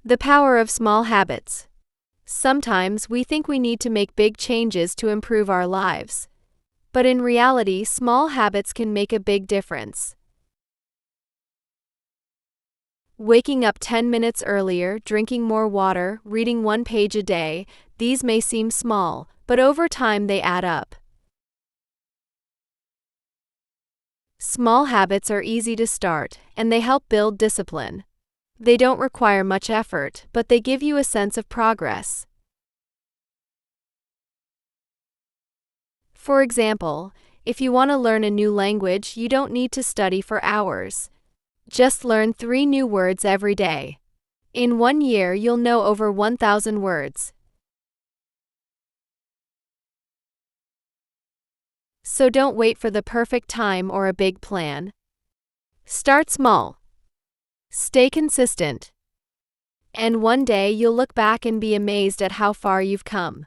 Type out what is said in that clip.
The power of small habits. Sometimes we think we need to make big changes to improve our lives. But in reality, small habits can make a big difference. Waking up 10 minutes earlier, drinking more water, reading 1 page a day, these may seem small, but over time they add up. Small habits are easy to start, and they help build discipline. They don't require much effort, but they give you a sense of progress. For example, if you want to learn a new language, you don't need to study for hours. Just learn 3 new words every day. In 1 year, you'll know over 1,000 words. So don't wait for the perfect time or a big plan. Start small. Stay consistent. And one day you'll look back and be amazed at how far you've come.